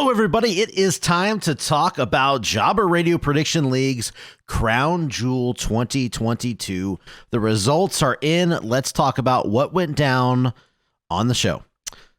Hello, everybody. It is time to talk about Jobber Radio Prediction League's Crown Jewel 2022. The results are in. Let's talk about what went down on the show.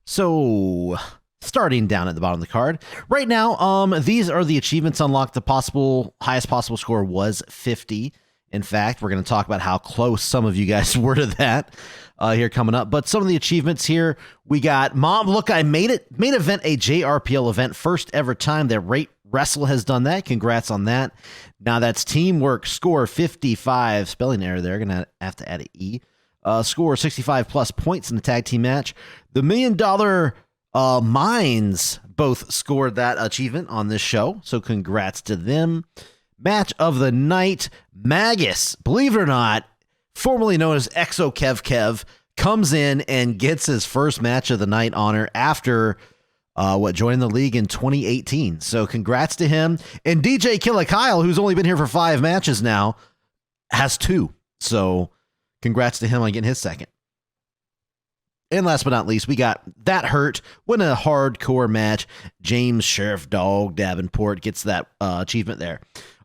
So, starting down at the bottom of the card. Right now, these are the achievements unlocked. The highest possible score was 50. In fact, we're going to talk about how close some of you guys were to that here coming up. But some of the achievements here, we got Mom, look, I made it. Main event, a JRPL event. First ever time that RateWrestle has done that. Congrats on that. Now that's teamwork, score 55. Spelling error there. Going to have to add an E. Score 65 plus points in the tag team match. The $1 Million Mines both scored that achievement on this show. So congrats to them. Match of the night, Magus, believe it or not, formerly known as Exo Kev, comes in and gets his first match of the night honor after joining the league in 2018. So congrats to him. And DJ Killa Kyle, who's only been here for 5 matches now, has 2. So congrats to him on getting his second. And last but not least, we got That Hurt, win a hardcore match. James Sheriff Dog Davenport gets that achievement there.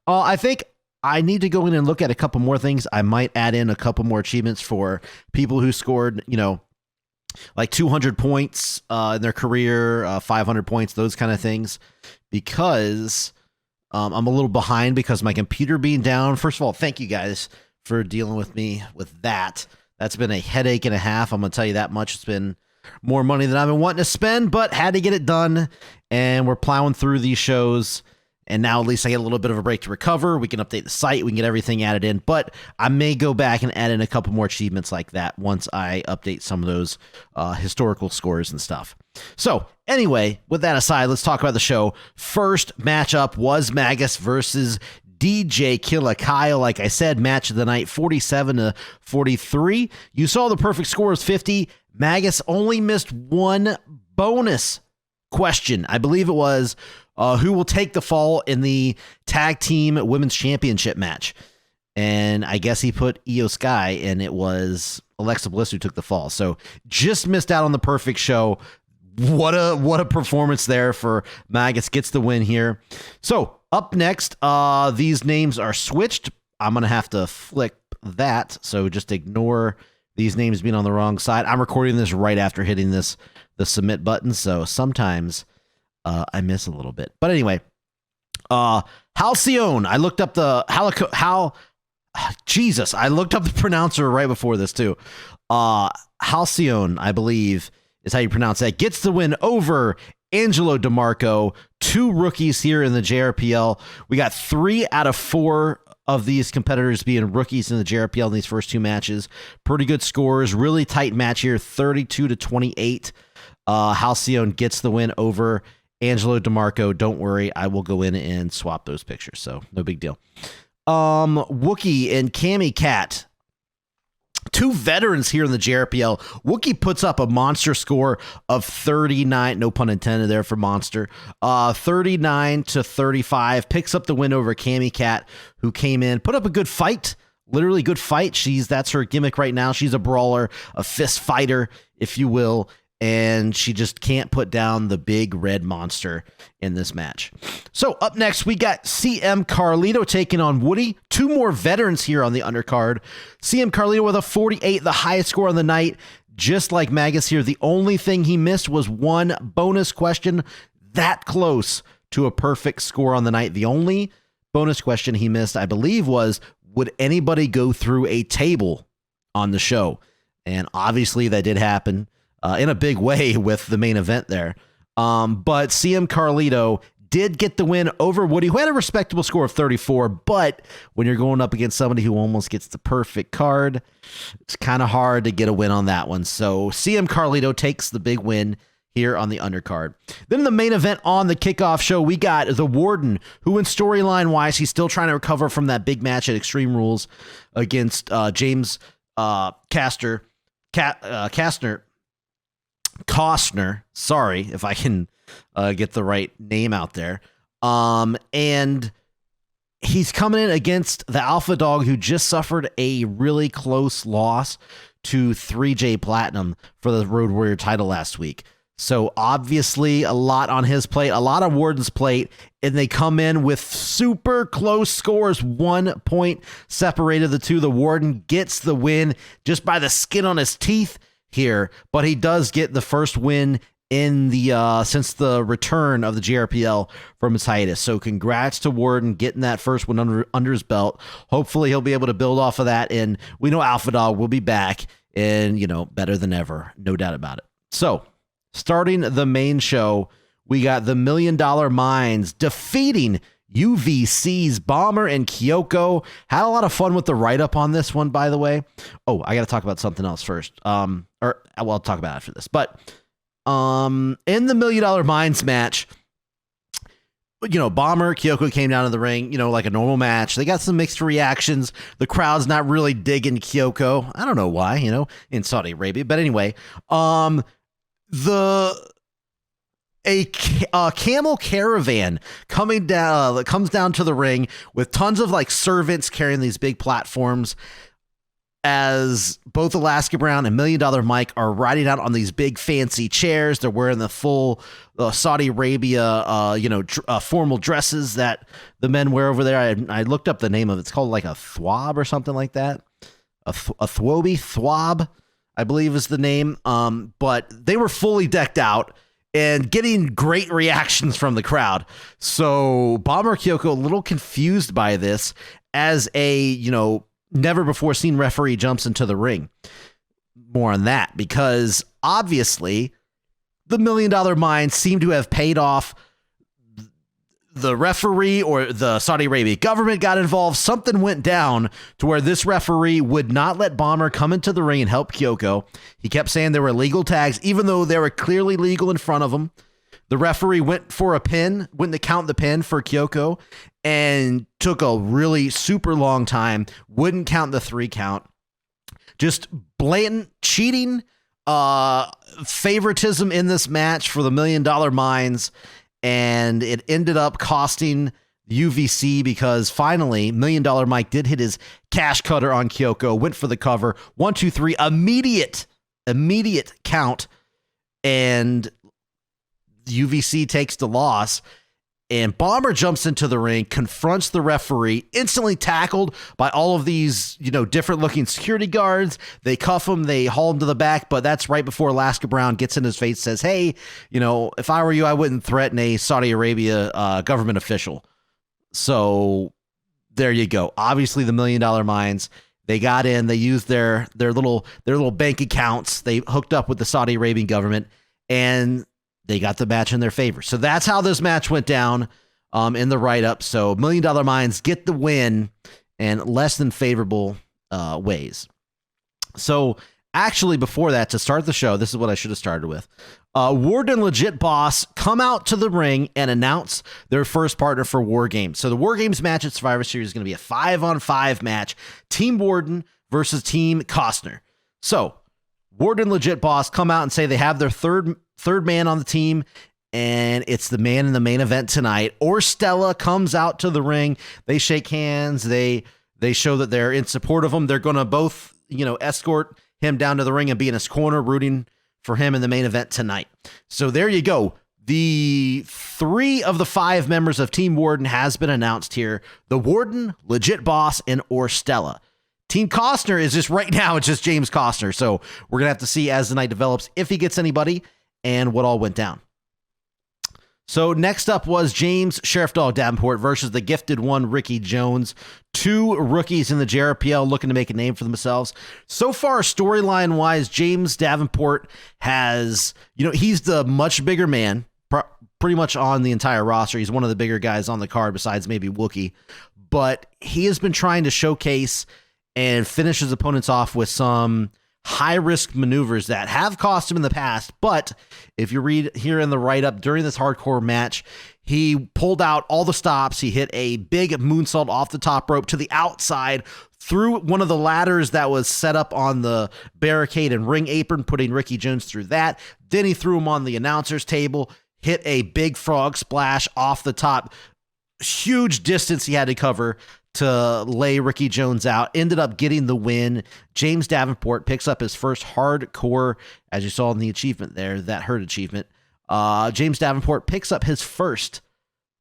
I think I need to go in and look at a couple more things. I might add in a couple more achievements for people who scored, like 200 points in their career, 500 points, those kind of things, because I'm a little behind because my computer being down. First of all, thank you guys for dealing with me with that. That's been a headache and a half. I'm going to tell you that much. It's been more money than I've been wanting to spend, but had to get it done, and we're plowing through these shows. And now at least I get a little bit of a break to recover. We can update the site. We can get everything added in. But I may go back and add in a couple more achievements like that once I update some of those historical scores and stuff. So anyway, with that aside, let's talk about the show. First matchup was Magus versus DJ Killa Kyle. Like I said, match of the night, 47-43. You saw the perfect score is 50. Magus only missed one bonus question. I believe it was who will take the fall in the tag team women's championship match. And I guess he put Io Sky, and it was Alexa Bliss who took the fall. So just missed out on the perfect show. What a performance there for Magus. Gets the win here. So up next, these names are switched. I'm going to have to flick that. So just ignore these names being on the wrong side. I'm recording this right after hitting the submit button. So sometimes I miss a little bit. But anyway, Halcyon. I looked up the I looked up the pronouncer right before this too. Halcyon, I believe, is how you pronounce that. Gets the win over Angelo DeMarco. 2 rookies here in the JRPL. We got 3 out of 4 of these competitors being rookies in the JRPL in these first 2 matches. Pretty good scores. Really tight match here, 32-28. Halcyon gets the win over Angelo DeMarco. Don't worry, I will go in and swap those pictures, so no big deal. Wookie and Cammy Cat, 2 veterans here in the JRPL. Wookie puts up a monster score of 39, no pun intended there for monster, 39-35, picks up the win over Cammy Cat, who came in, put up a good fight, literally good fight. That's her gimmick right now. She's a brawler, a fist fighter, if you will, and she just can't put down the big red monster in this match. So up next, we got CM Carlito taking on Woody. 2 more veterans here on the undercard. CM Carlito with a 48, the highest score on the night. Just like Magus here, the only thing he missed was 1 bonus question. That close to a perfect score on the night. The only bonus question he missed, I believe, was, would anybody go through a table on the show? And obviously that did happen. In a big way with the main event there. But CM Carlito did get the win over Woody, who had a respectable score of 34, but when you're going up against somebody who almost gets the perfect card, it's kind of hard to get a win on that one. So CM Carlito takes the big win here on the undercard. Then in the main event on the kickoff show, we got the Warden, who in storyline-wise, he's still trying to recover from that big match at Extreme Rules against James Costner, sorry if I can get the right name out there. And he's coming in against the Alpha Dog, who just suffered a really close loss to 3J Platnum for the Road Warrior title last week. So obviously a lot on his plate, a lot on Warden's plate, and they come in with super close scores, 1 point separated the two. The Warden gets the win just by the skin on his teeth here, but he does get the first win in the since the return of the JRPL from his hiatus. So congrats to Warden getting that first one under his belt. Hopefully he'll be able to build off of that, and we know Alpha Dog will be back and, you know, better than ever, no doubt about it. So starting the main show, we got the $1 Million Mines defeating UVC's Bomber and Kyoko. Had a lot of fun with the write-up on this one, by the way. Oh, I got to talk about something else first. I'll talk about it after this. But in the $1 Million Mines match, you know, Bomber, Kyoko came down to the ring, you know, like a normal match. They got some mixed reactions. The crowd's not really digging Kyoko. I don't know why, you know, in Saudi Arabia. But anyway, a camel caravan comes down to the ring with tons of like servants carrying these big platforms, as both Alaska Brown and $1 Million Mike are riding out on these big fancy chairs. They're wearing the full Saudi Arabia, formal dresses that the men wear over there. I looked up the name of it. It's called like a thwab or something like that. A thwab, I believe is the name. But they were fully decked out and getting great reactions from the crowd. So Bomber Kyoko, a little confused by this, as a, never before seen referee jumps into the ring. More on that, because obviously the $1 Million Mines seem to have paid off. The referee or the Saudi Arabia government got involved. Something went down to where this referee would not let Bomber come into the ring and help Kyoko. He kept saying there were illegal tags, even though they were clearly legal in front of him. The referee went for a pin, went to count the pin for Kyoko, and took a really super long time. Wouldn't count the 3 count. Just blatant cheating, favoritism in this match for the $1 Million Mines. And it ended up costing UVC, because finally $1 Million Mike did hit his cash cutter on Kyoko, went for the cover. 1, 2, 3, immediate count. And UVC takes the loss. And Bomber jumps into the ring, confronts the referee, instantly tackled by all of these, different looking security guards. They cuff him, they haul him to the back, but that's right before Alaska Brown gets in his face, says, hey, if I were you, I wouldn't threaten a Saudi Arabia government official. So there you go. Obviously the $1 Million Mines, they got in, they used their little bank accounts. They hooked up with the Saudi Arabian government, and they got the match in their favor. So that's how this match went down in the write-up. So $1 Million Mines get the win in less than favorable ways. So actually, before that, to start the show, this is what I should have started with. Warden Legit Boss come out to the ring and announce their first partner for WarGames. So the WarGames match at Survivor Series is going to be a 5-on-5 match. Team Warden versus Team Costner. So Warden Legit Boss come out and say they have their third man on the team, and it's the man in the main event tonight. Orestella comes out to the ring. They shake hands. They show that they're in support of him. They're going to both, escort him down to the ring and be in his corner, rooting for him in the main event tonight. So there you go. The 3 of the 5 members of Team Warden has been announced here. The Warden, Legit Boss, and Orestella. Team Costner is just right now, it's just James Costner. So we're going to have to see as the night develops if he gets anybody and what all went down. So next up was James Sheriff Dog Davenport versus the gifted one, Ricky Jones. 2 rookies in the JRPL looking to make a name for themselves. So far, storyline wise, James Davenport has, he's the much bigger man, pretty much on the entire roster. He's one of the bigger guys on the card besides maybe Wookie. But he has been trying to showcase and finish his opponents off with some high-risk maneuvers that have cost him in the past. But if you read here in the write-up, during this hardcore match, he pulled out all the stops. He hit a big moonsault off the top rope to the outside, through one of the ladders that was set up on the barricade and ring apron, putting Ricky Jones through that. Then he threw him on the announcer's table, hit a big frog splash off the top. Huge distance he had to cover to lay Ricky Jones out, ended up getting the win. James Davenport picks up his first hardcore, as you saw in the achievement there, that hurt achievement. James Davenport picks up his first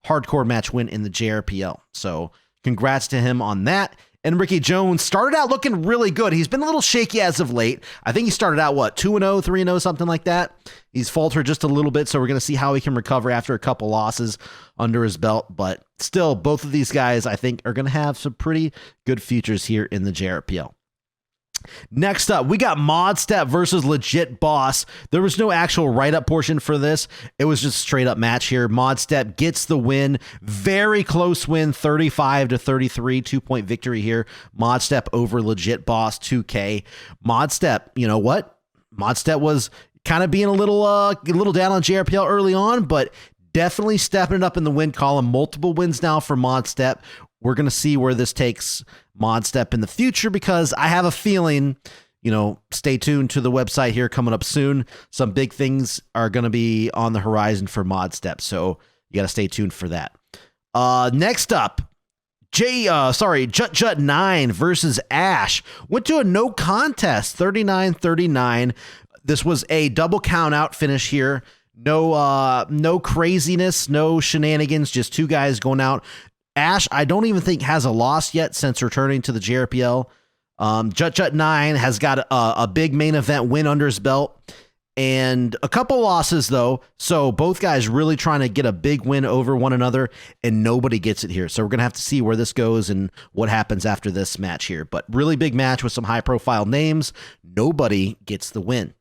hardcore match win in the JRPL. So congrats to him on that. And Ricky Jones started out looking really good. He's been a little shaky as of late. I think he started out, 2-0, 3-0, something like that. He's faltered just a little bit, so we're going to see how he can recover after a couple losses under his belt. But still, both of these guys, I think, are going to have some pretty good futures here in the JRPL. Next up, we got Modstep versus Legit Boss. There was no actual write-up portion for this. It was just a straight-up match here. Modstep gets the win. Very close win, 35-33, 2-point victory here. Modstep over Legit Boss 2K. Modstep, you know what? Modstep was kind of being a little down on JRPL early on, but definitely stepping it up in the win column. Multiple wins now for Modstep. We're going to see where this takes Modstep in the future, because I have a feeling, stay tuned to the website here coming up soon. Some big things are going to be on the horizon for Modstep, so you got to stay tuned for that. Next up, Jut 9 versus Ash. Went to a no contest, 39-39. This was a double count out finish here. No craziness, no shenanigans, just two guys going out. Ash, I don't even think has a loss yet since returning to the JRPL. Jut 9 has got a big main event win under his belt and a couple losses, though. So both guys really trying to get a big win over one another, and nobody gets it here. So we're going to have to see where this goes and what happens after this match here. But really big match with some high-profile names. Nobody gets the win.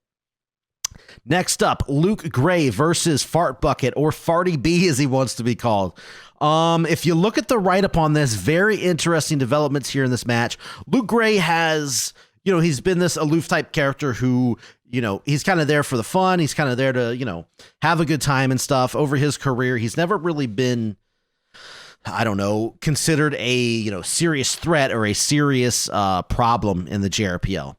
Next up, Luke Gray versus Fart Bucket, or Farty B as he wants to be called. If you look at the write-up on this, very interesting developments here in this match. Luke Gray has, he's been this aloof type character who, he's kind of there for the fun. He's kind of there to, have a good time and stuff. Over his career, he's never really been, considered a, serious threat or a serious problem in the JRPL.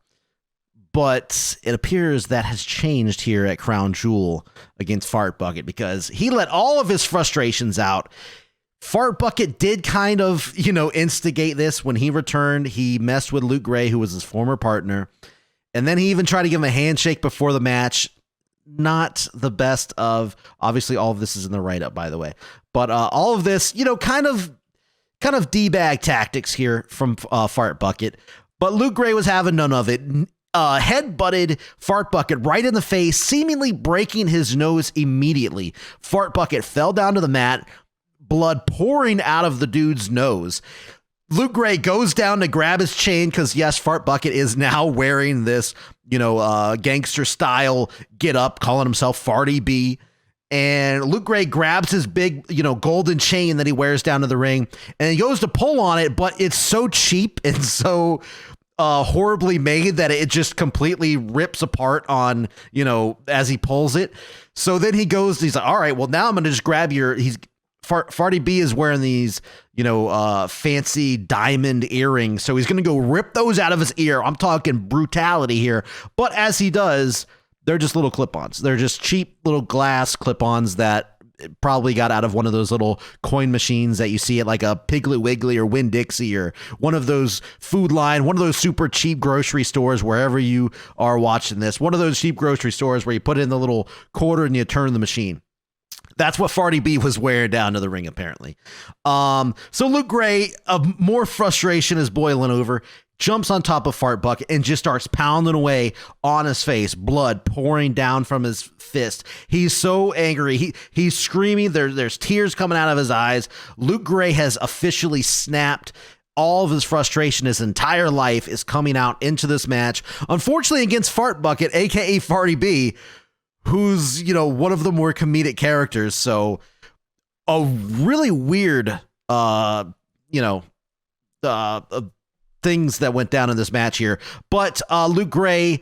But it appears that has changed here at Crown Jewel against Fart Bucket, because he let all of his frustrations out. Fart Bucket did kind of, instigate this when he returned. He messed with Luke Gray, who was his former partner. And then he even tried to give him a handshake before the match. Not the best of, obviously all of this is in the write-up, by the way. But all of this, kind of D-bag tactics here from Fart Bucket. But Luke Gray was having none of it. Head-butted Fart Bucket right in the face, seemingly breaking his nose immediately. Fart Bucket fell down to the mat, blood pouring out of the dude's nose. Luke Gray goes down to grab his chain, because yes, Fart Bucket is now wearing this, gangster style get up, calling himself Farty B. And Luke Gray grabs his big, golden chain that he wears down to the ring, and he goes to pull on it, but it's so cheap and so horribly made that it just completely rips apart on, as he pulls it. So then he's like, all right, well, now I'm going to just grab Farty B is wearing these, fancy diamond earrings. So he's going to go rip those out of his ear. I'm talking brutality here. But as he does, they're just little clip-ons. They're just cheap little glass clip-ons that probably got out of one of those little coin machines that you see at like a Piggly Wiggly or Winn-Dixie or one of those Food Line, one of those super cheap grocery stores, wherever you are watching this. One of those cheap grocery stores where you put in the little quarter and you turn the machine. That's what Farty B was wearing down to the ring, apparently. So Luke Gray, more frustration is boiling over, jumps on top of Fart Bucket and just starts pounding away on his face, blood pouring down from his fist. He's so angry. He's screaming. There's tears coming out of his eyes. Luke Gray has officially snapped. All of his frustration, his entire life, is coming out into this match. Unfortunately, against Fart Bucket, aka Farty B, who's, one of the more comedic characters. So a really weird, things that went down in this match here. But Luke Gray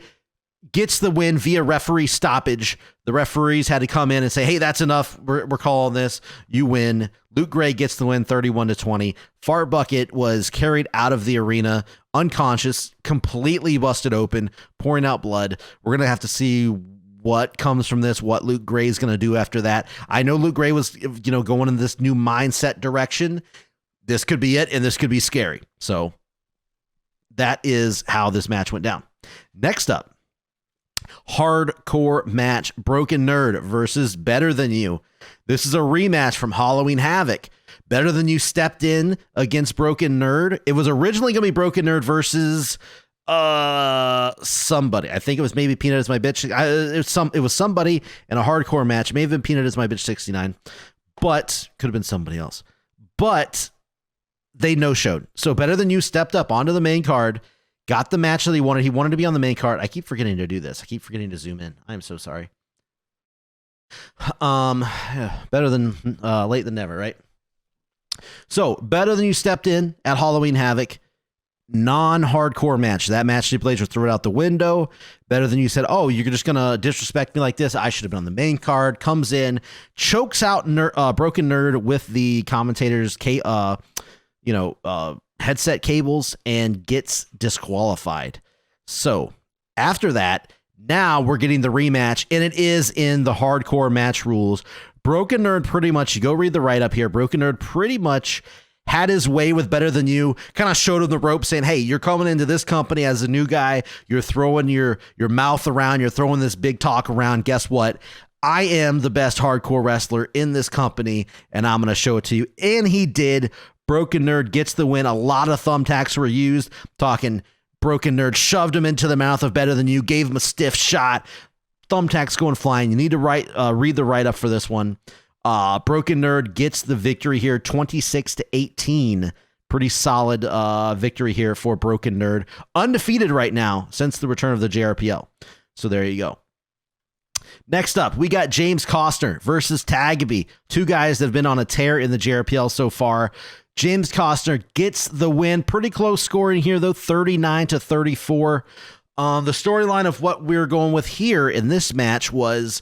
gets the win via referee stoppage. The referees had to come in and say, hey, that's enough. We're calling this. You win. Luke Gray gets the win 31-20. Fart Bucket was carried out of the arena, unconscious, completely busted open, pouring out blood. We're going to have to see what comes from this, what Luke Gray is going to do after that. I know Luke Gray was, going in this new mindset direction. this could be it, and this could be scary. So that is how this match went down. Next up, hardcore match, Broken Nerd versus Better Than You. This is a rematch from Halloween Havoc. Better Than You stepped in against Broken Nerd. It was originally going to be Broken Nerd versus somebody. I think it was maybe Peanut Is My Bitch. It was somebody in a hardcore match. It may have been Peanut Is My Bitch 69, but could have been somebody else. But they no-showed. So Better Than You stepped up onto the main card, got the match that he wanted. He wanted to be on the main card. I keep forgetting to do this. I keep forgetting to zoom in. I'm so sorry. Better than late than never, right? So Better Than You stepped in at Halloween Havoc. Non-hardcore match. That match stipulation was threw it out the window. Better Than You said, oh, you're just gonna disrespect me like this. I should have been on the main card. Comes in, chokes out Broken Nerd with the commentators headset cables, and gets disqualified. So after that, now we're getting the rematch, and it is in the hardcore match rules. Broken Nerd pretty much, you go read the write-up here, Broken Nerd pretty much had his way with Better Than You, kind of showed him the rope saying, hey, you're coming into this company as a new guy. You're throwing your mouth around. You're throwing this big talk around. Guess what? I am the best hardcore wrestler in this company, and I'm going to show it to you. And he did. Broken Nerd gets the win. A lot of thumbtacks were used. Talking Broken Nerd shoved him into the mouth of Better Than You, gave him a stiff shot. Thumbtacks going flying. You need to read the write-up for this one. Broken Nerd gets the victory here, 26-18. Pretty solid victory here for Broken Nerd. Undefeated right now since the return of the JRPL. So there you go. Next up, we got James Costner versus TAGibby. Two guys that have been on a tear in the JRPL so far. James Costner gets the win. Pretty close scoring here, though, 39-34. The storyline of what we're going with here in this match was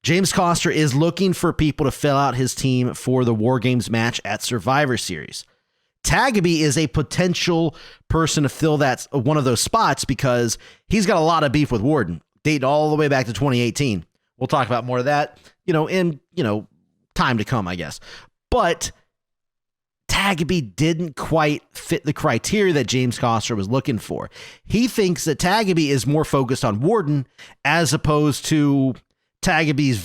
James Costner is looking for people to fill out his team for the WarGames match at Survivor Series. TAGibby is a potential person to fill that one of those spots because he's got a lot of beef with Warden, dating all the way back to 2018. We'll talk about more of that, in time to come, I guess. But TAGibby didn't quite fit the criteria that James Costner was looking for. He thinks that TAGibby is more focused on Warden as opposed to Costner's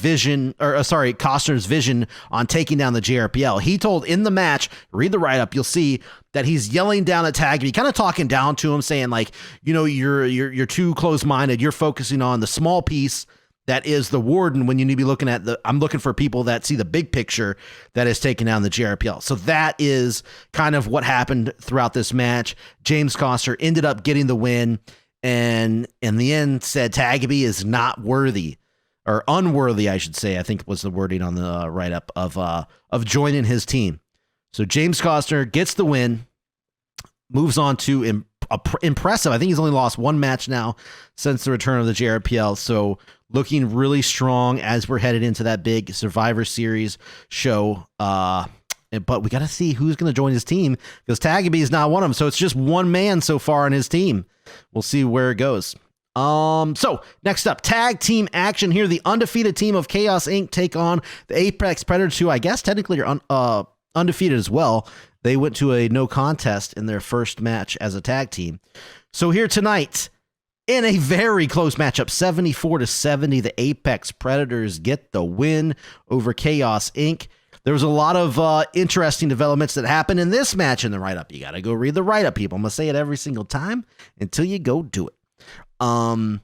vision on taking down the JRPL. He told in the match, read the write-up, you'll see that he's yelling down at TAGibby, kind of talking down to him, saying like, you're too close-minded. You're focusing on the small piece that is the Warden when you need to be looking at I'm looking for people that see the big picture that is taking down the JRPL. So that is kind of what happened throughout this match. James Costner ended up getting the win, and in the end said TAGibby is not worthy, or unworthy, I should say, I think was the wording on the write-up of joining his team. So James Costner gets the win, moves on to impressive. I think he's only lost one match now since the return of the JRPL. So looking really strong as we're headed into that big Survivor Series show. But we got to see who's going to join his team because TAGibby is not one of them. So it's just one man so far on his team. We'll see where it goes. So next up, tag team action here. The undefeated team of Chaos Inc. take on the Apex Predators, who I guess technically are undefeated as well. They went to a no contest in their first match as a tag team. So here tonight, in a very close matchup, 74-70, the Apex Predators get the win over Chaos Inc. There was a lot of interesting developments that happened in this match in the write-up. You got to go read the write-up, people. I'm going to say it every single time until you go do it. Or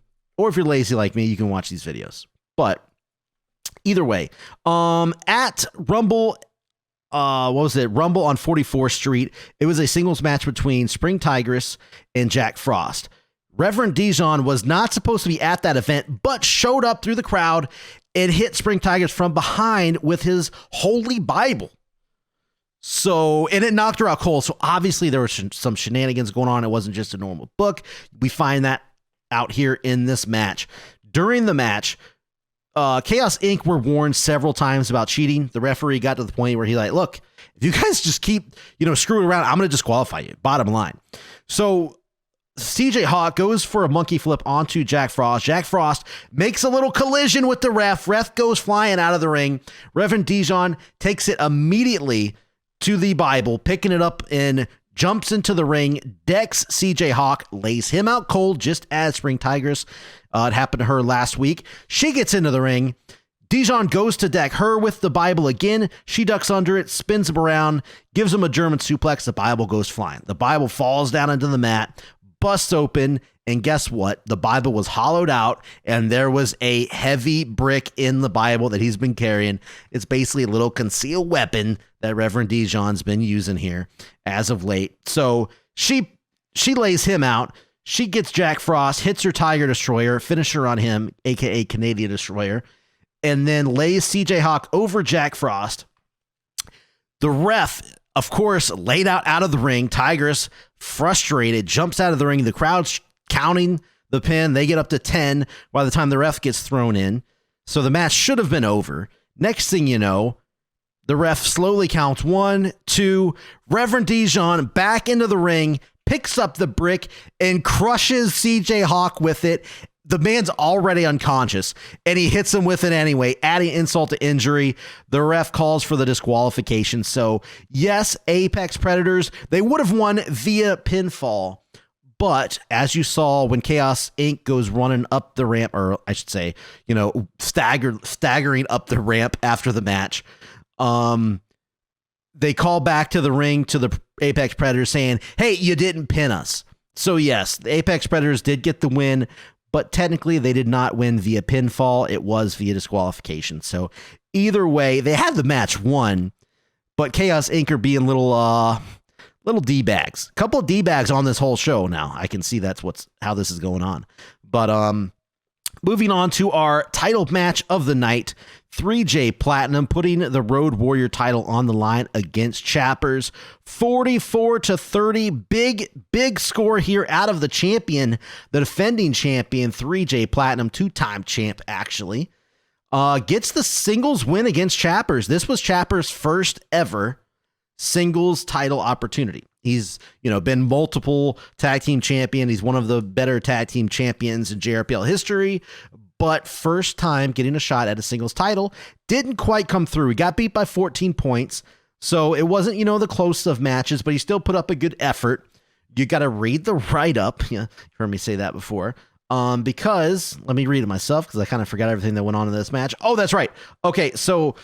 if you're lazy like me, you can watch these videos. But either way, at Rumble, Rumble on 44th Street, it was a singles match between Spring Tigress and Jack Frost. Reverend Dijon was not supposed to be at that event, but showed up through the crowd and hit Spring Tigress from behind with his holy Bible. And it knocked her out cold. So obviously there was some shenanigans going on. It wasn't just a normal book. We find that out here in this match. During the match, Chaos Inc. were warned several times about cheating. The referee got to the point where he look, if you guys just keep, screwing around, I'm going to disqualify you. Bottom line. So CJ Hawk goes for a monkey flip onto Jack Frost. Jack Frost makes a little collision with the ref. Ref goes flying out of the ring. Reverend Dijon takes it immediately to the Bible, picking it up and jumps into the ring, decks CJ Hawk, lays him out cold, just as Spring Tigress. It happened to her last week. She gets into the ring. Dijon goes to deck her with the Bible again. She ducks under it, spins him around, gives him a German suplex. The Bible goes flying. The Bible falls down into the mat, busts open, and guess what? The Bible was hollowed out, and there was a heavy brick in the Bible that he's been carrying. It's basically a little concealed weapon that Reverend Dijon's been using here as of late. So she lays him out. She gets Jack Frost, hits her Tiger Destroyer, finisher on him, aka Canadian Destroyer, and then lays CJ Hawk over Jack Frost. The ref, of course, laid out of the ring. Tigress, frustrated, jumps out of the ring. The crowd's counting the pin. They get up to 10 by the time the ref gets thrown in. So the match should have been over. Next thing you know, the ref slowly counts 1, 2. Reverend Dijon back into the ring, picks up the brick and crushes CJ Hawk with it. The man's already unconscious, and he hits him with it anyway, adding insult to injury. The ref calls for the disqualification. So, yes, Apex Predators, they would have won via pinfall. But as you saw when Chaos Inc. goes running up the ramp, or I should say, staggering up the ramp after the match, they call back to the ring to the Apex Predators saying, hey, you didn't pin us. So, yes, the Apex Predators did get the win, but technically they did not win via pinfall. It was via disqualification. So either way, they had the match won, but Chaos Inc. are being little D-bags. A couple of D-bags on this whole show now. I can see how this is going on. But moving on to our title match of the night, 3J Platnum putting the Road Warrior title on the line against Chappers. 44-30. Big score here out of the champion, the defending champion, 3J Platnum, 2-time champ, actually. Gets the singles win against Chappers. This was Chappers' first ever singles title opportunity. He's, been multiple tag team champion. He's one of the better tag team champions in JRPL history, but first time getting a shot at a singles title. Didn't quite come through. He got beat by 14 points. So it wasn't, the closest of matches, but he still put up a good effort. You got to read the write-up. Yeah, you heard me say that before. Because let me read it myself because I kind of forgot everything that went on in this match. Oh, that's right. Okay, so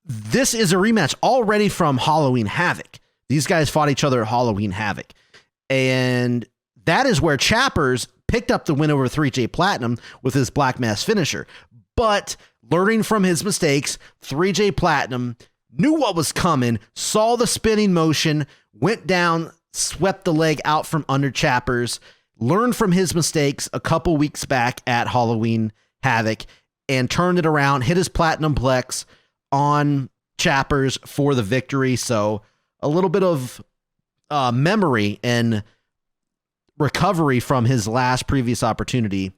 this is a rematch already from Halloween Havoc. These guys fought each other at Halloween Havoc. And that is where Chappers picked up the win over 3J Platnum with his Black Mass finisher. But learning from his mistakes, 3J Platnum knew what was coming, saw the spinning motion, went down, swept the leg out from under Chappers, learned from his mistakes a couple weeks back at Halloween Havoc, and turned it around, hit his Platinum Plex on Chappers for the victory. So a little bit of memory and recovery from his previous opportunity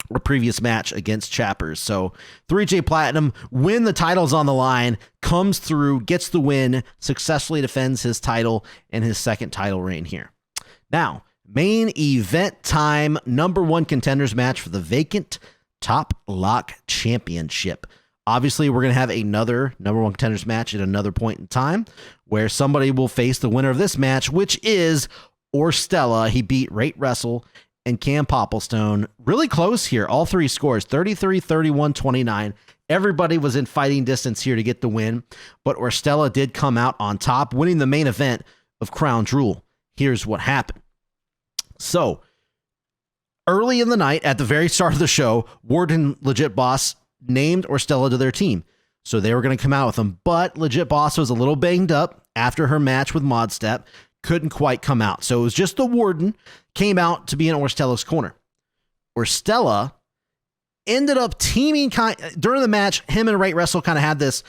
or previous match against Chappers. So 3J Platnum, when the title's on the line, comes through, gets the win, successfully defends his title and his second title reign here. Now, main event time, number one contenders match for the vacant Top Lock Championship. Obviously, we're going to have another number one contenders match at another point in time where somebody will face the winner of this match, which is Orestella. He beat RateWrestle and CamPopplestone. Really close here. All three scores, 33, 31, 29. Everybody was in fighting distance here to get the win, but Orestella did come out on top, winning the main event of Crown Jewel. Here's what happened. So, early in the night, at the very start of the show, Warden Legit Boss named Orestella to their team. So they were going to come out with him, but Legit Boss was a little banged up after her match with Modstep, couldn't quite come out. So it was just the Warden came out to be in Orestella's corner. Orestella ended up teaming during the match. Him and RateWrestle kind of had this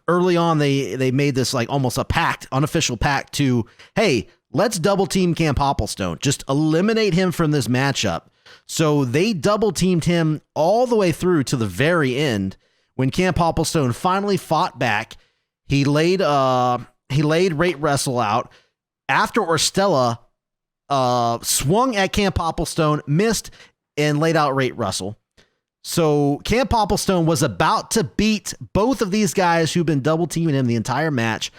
early on. They made this like almost a pact, unofficial pact to, hey, let's double team CamPopplestone. Just eliminate him from this matchup. So they double teamed him all the way through to the very end. When CamPopplestone finally fought back, he laid RateWrestle out after Orestella swung at CamPopplestone, missed, and laid out RateWrestle. So CamPopplestone was about to beat both of these guys who've been double teaming him the entire match.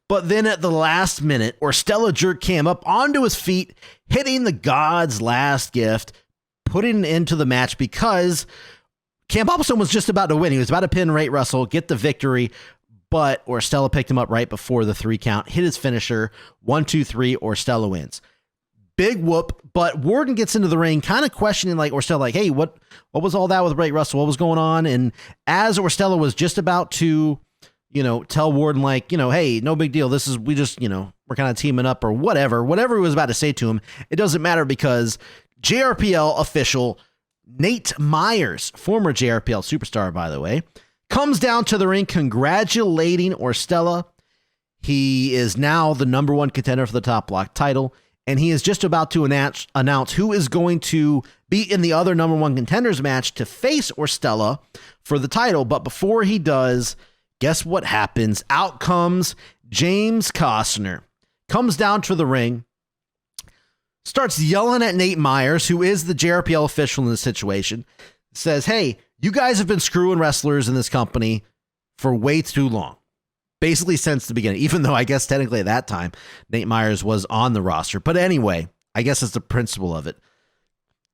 But then at the last minute, Orestella jerked Cam up onto his feet, hitting the God's last gift, putting an end to the match because CamPopplestone was just about to win. He was about to pin RateWrestle, get the victory, but Orestella picked him up right before the 3 count, hit his finisher, 1, 2, 3, Orestella wins. Big whoop, but Warden gets into the ring, kind of questioning like Orestella, like, hey, what was all that with RateWrestle? What was going on? And as Orestella was just about to, tell Warden, like, hey, no big deal. We just, we're kind of teaming up or whatever he was about to say to him, it doesn't matter because JRPL official Nate Myers, former JRPL superstar, by the way, comes down to the ring congratulating Orestella. He is now the #1 contender for the Top Block title, and he is just about to announce who is going to be in the other #1 contenders match to face Orestella for the title. But before he does, guess what happens? Out comes James Costner, comes down to the ring, starts yelling at Nate Myers, who is the JRPL official in this situation, says, hey, you guys have been screwing wrestlers in this company for way too long. Basically since the beginning, even though I guess technically at that time, Nate Myers was on the roster. But anyway, I guess it's the principle of it.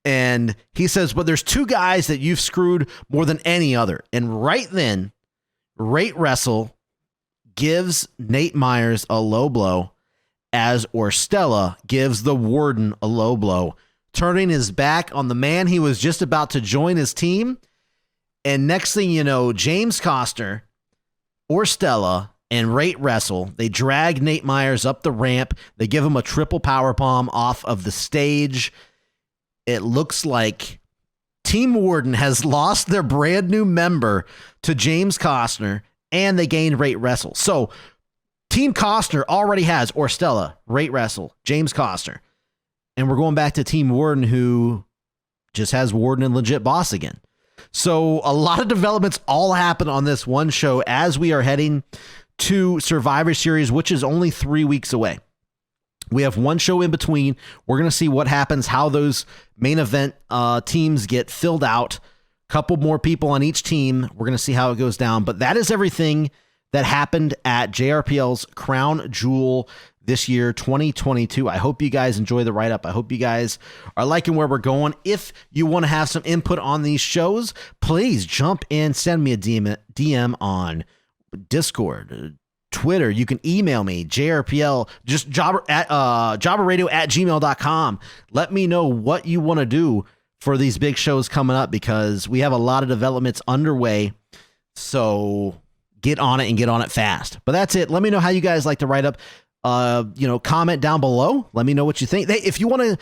And he says, but there's 2 guys that you've screwed more than any other. And right then, RateWrestle gives Nate Myers a low blow as Orestella gives the Warden a low blow, turning his back on the man he was just about to join his team. And next thing you know, James Costner, Orestella, and RateWrestle, they drag Nate Myers up the ramp. They give him a triple powerbomb off of the stage. It looks like Team Warden has lost their brand new member to James Costner, and they gained RateWrestle. So Team Costner already has Orestella, RateWrestle, James Costner. And we're going back to Team Warden, who just has Warden and Legit Boss again. So a lot of developments all happen on this one show as we are heading to Survivor Series, which is only 3 weeks away. We have one show in between. We're going to see what happens, how those main event teams get filled out. Couple more people on each team. We're going to see how it goes down. But that is everything that happened at JRPL's Crown Jewel this year, 2022. I hope you guys enjoy the write-up. I hope you guys are liking where we're going. If you want to have some input on these shows, please jump in, send me a DM on Discord, Twitter. You can email me, JRPL, just jobberradio@gmail.com. Let me know what you want to do for these big shows coming up, because we have a lot of developments underway. So get on it and get on it fast. But that's it. Let me know how you guys like to write up. Comment down below. Let me know what you think. If you want to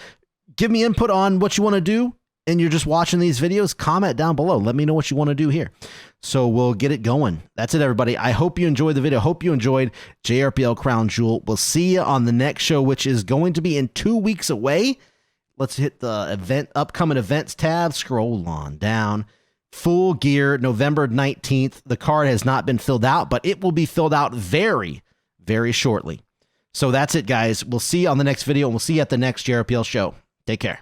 give me input on what you want to do and you're just watching these videos, comment down below. Let me know what you want to do here. So we'll get it going. That's it, everybody. I hope you enjoyed the video. Hope you enjoyed JRPL Crown Jewel. We'll see you on the next show, which is going to be in 2 weeks away. Let's hit the upcoming events tab. Scroll on down. Full Gear, November 19th. The card has not been filled out, but it will be filled out very, very shortly. So that's it, guys. We'll see you on the next video, and we'll see you at the next JRPL show. Take care.